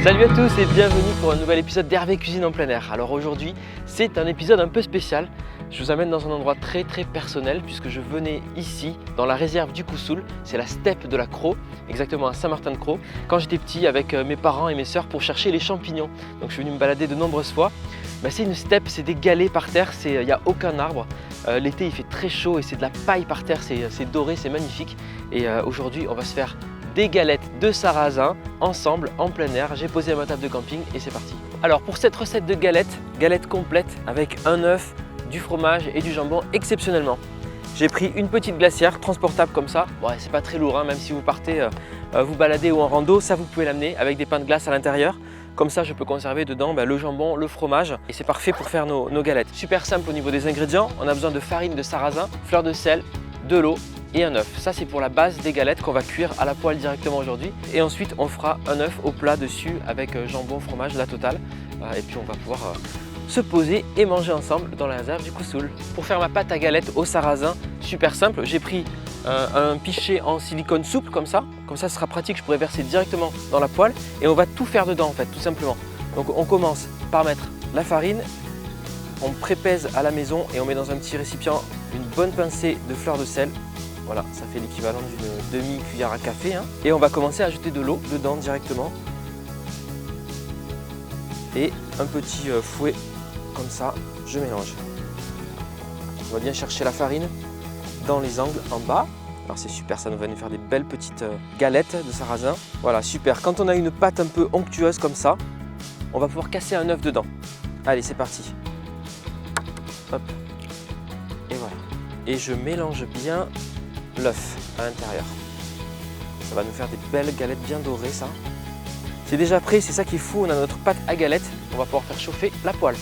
Salut à tous et bienvenue pour un nouvel épisode d'Hervé Cuisine en plein air. Alors aujourd'hui, c'est un épisode un peu spécial. Je vous amène dans un endroit très personnel puisque je venais ici, dans la réserve du Coussoul. C'est la steppe de la Crau, exactement à Saint-Martin-de-Crau, quand j'étais petit avec mes parents et mes sœurs pour chercher les champignons. Donc je suis venu me balader de nombreuses fois. C'est une steppe, c'est des galets par terre, il n'y a aucun arbre. L'été il fait très chaud et c'est de la paille par terre, c'est doré, c'est magnifique. Et aujourd'hui on va se faire des galettes de sarrasin ensemble en plein air. J'ai posé ma table de camping et c'est parti. Alors pour cette recette de galette complète avec un œuf, du fromage et du jambon exceptionnellement. J'ai pris une petite glacière transportable comme ça. Ouais, c'est pas très lourd, hein, même si vous partez vous balader ou en rando, ça vous pouvez l'amener avec des pains de glace à l'intérieur. Comme ça, je peux conserver dedans le jambon, le fromage et c'est parfait pour faire nos galettes. Super simple au niveau des ingrédients. On a besoin de farine de sarrasin, fleur de sel, de l'eau et un œuf. Ça c'est pour la base des galettes qu'on va cuire à la poêle directement aujourd'hui. Et ensuite on fera un œuf au plat dessus avec jambon, fromage, la totale. Et puis on va pouvoir se poser et manger ensemble dans la réserve du Coussoul. Pour faire ma pâte à galette au sarrasin, super simple, j'ai pris un pichet en silicone souple comme ça ce sera pratique, je pourrais verser directement dans la poêle et on va tout faire dedans en fait, tout simplement. Donc on commence par mettre la farine, on prépèse à la maison et on met dans un petit récipient une bonne pincée de fleur de sel. Voilà, ça fait l'équivalent d'une demi-cuillère à café. Et on va commencer à ajouter de l'eau dedans directement. Et un petit fouet comme ça, je mélange. On va bien chercher la farine dans les angles en bas. Alors c'est super, ça va nous faire des belles petites galettes de sarrasin. Voilà, super. Quand on a une pâte un peu onctueuse comme ça, on va pouvoir casser un œuf dedans. Allez, c'est parti. Hop. Et voilà. Et je mélange bien l'œuf à l'intérieur. Ça va nous faire des belles galettes bien dorées, ça. C'est déjà prêt, c'est ça qui est fou. On a notre pâte à galette. On va pouvoir faire chauffer la poêle.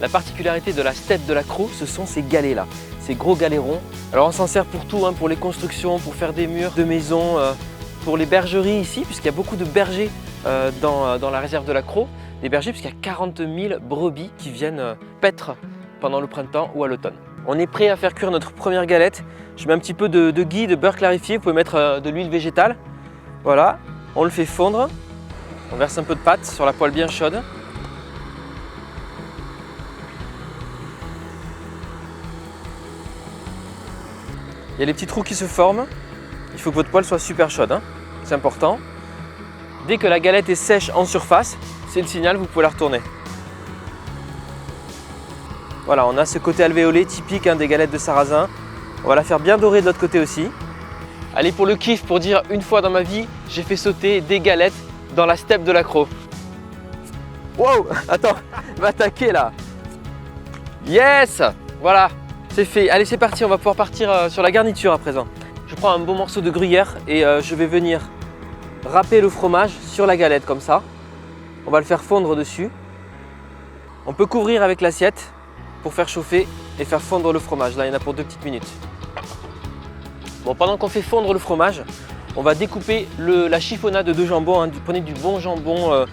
La particularité de la steppe de la Crau, ce sont ces galets là, ces gros galets ronds. Alors on s'en sert pour tout, pour les constructions, pour faire des murs de maison, pour les bergeries ici, puisqu'il y a beaucoup de bergers dans la réserve de la Crau. Des bergers, puisqu'il y a 40 000 brebis qui viennent paître pendant le printemps ou à l'automne. On est prêt à faire cuire notre première galette. Je mets un petit peu de ghee, de beurre clarifié, vous pouvez mettre de l'huile végétale. Voilà, on le fait fondre. On verse un peu de pâte sur la poêle bien chaude. Il y a les petits trous qui se forment. Il faut que votre poêle soit super chaude, c'est important. Dès que la galette est sèche en surface, c'est le signal, vous pouvez la retourner. Voilà, on a ce côté alvéolé typique des galettes de sarrasin. On va la faire bien dorer de l'autre côté aussi. Allez, pour le kiff, pour dire une fois dans ma vie, j'ai fait sauter des galettes dans la steppe de la Crau. Wow, attends, va attaquer là. Yes, voilà, c'est fait. Allez, c'est parti, on va pouvoir partir sur la garniture à présent. Je prends un bon morceau de gruyère et je vais venir râper le fromage sur la galette comme ça. On va le faire fondre dessus. On peut couvrir avec l'assiette pour faire chauffer et faire fondre le fromage. Là, il y en a pour 2 petites minutes. Bon, pendant qu'on fait fondre le fromage, on va découper la chiffonnade de jambon. Prenez du bon jambon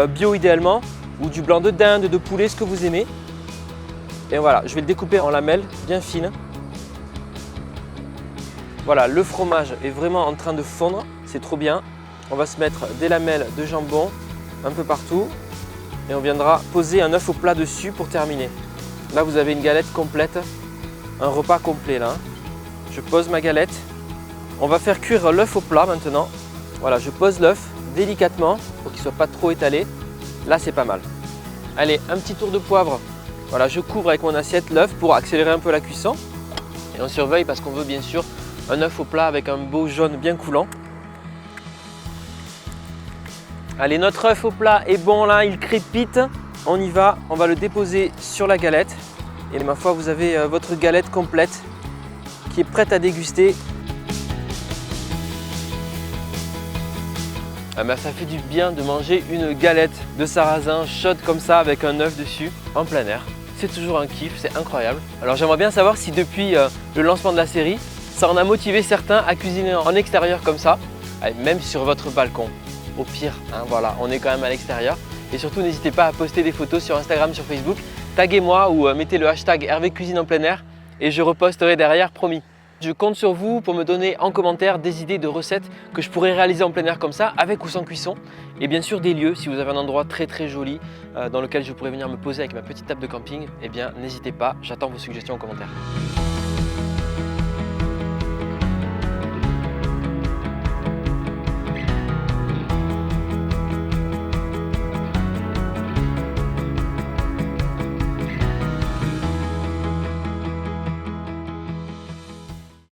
bio idéalement, ou du blanc de dinde, de poulet, ce que vous aimez. Et voilà, je vais le découper en lamelles bien fines. Voilà, le fromage est vraiment en train de fondre, c'est trop bien. On va se mettre des lamelles de jambon un peu partout. Et on viendra poser un œuf au plat dessus pour terminer. Là, vous avez une galette complète, un repas complet là. Je pose ma galette. On va faire cuire l'œuf au plat maintenant. Voilà, je pose l'œuf délicatement pour qu'il ne soit pas trop étalé. Là, c'est pas mal. Allez, un petit tour de poivre. Voilà, je couvre avec mon assiette l'œuf pour accélérer un peu la cuisson. Et on surveille parce qu'on veut bien sûr un œuf au plat avec un beau jaune bien coulant. Allez, notre œuf au plat est bon là, il crépite. On y va, on va le déposer sur la galette. Et ma foi, vous avez votre galette complète qui est prête à déguster. Ça fait du bien de manger une galette de sarrasin chaude comme ça avec un œuf dessus en plein air. C'est toujours un kiff, c'est incroyable. Alors j'aimerais bien savoir si depuis le lancement de la série, ça en a motivé certains à cuisiner en extérieur comme ça, même sur votre balcon. Au pire, voilà, on est quand même à l'extérieur. Et surtout, n'hésitez pas à poster des photos sur Instagram, sur Facebook. Taguez-moi ou mettez le hashtag Hervé Cuisine en plein air et je reposterai derrière, promis. Je compte sur vous pour me donner en commentaire des idées de recettes que je pourrais réaliser en plein air comme ça, avec ou sans cuisson. Et bien sûr des lieux, si vous avez un endroit très joli dans lequel je pourrais venir me poser avec ma petite table de camping, eh bien n'hésitez pas, j'attends vos suggestions en commentaire.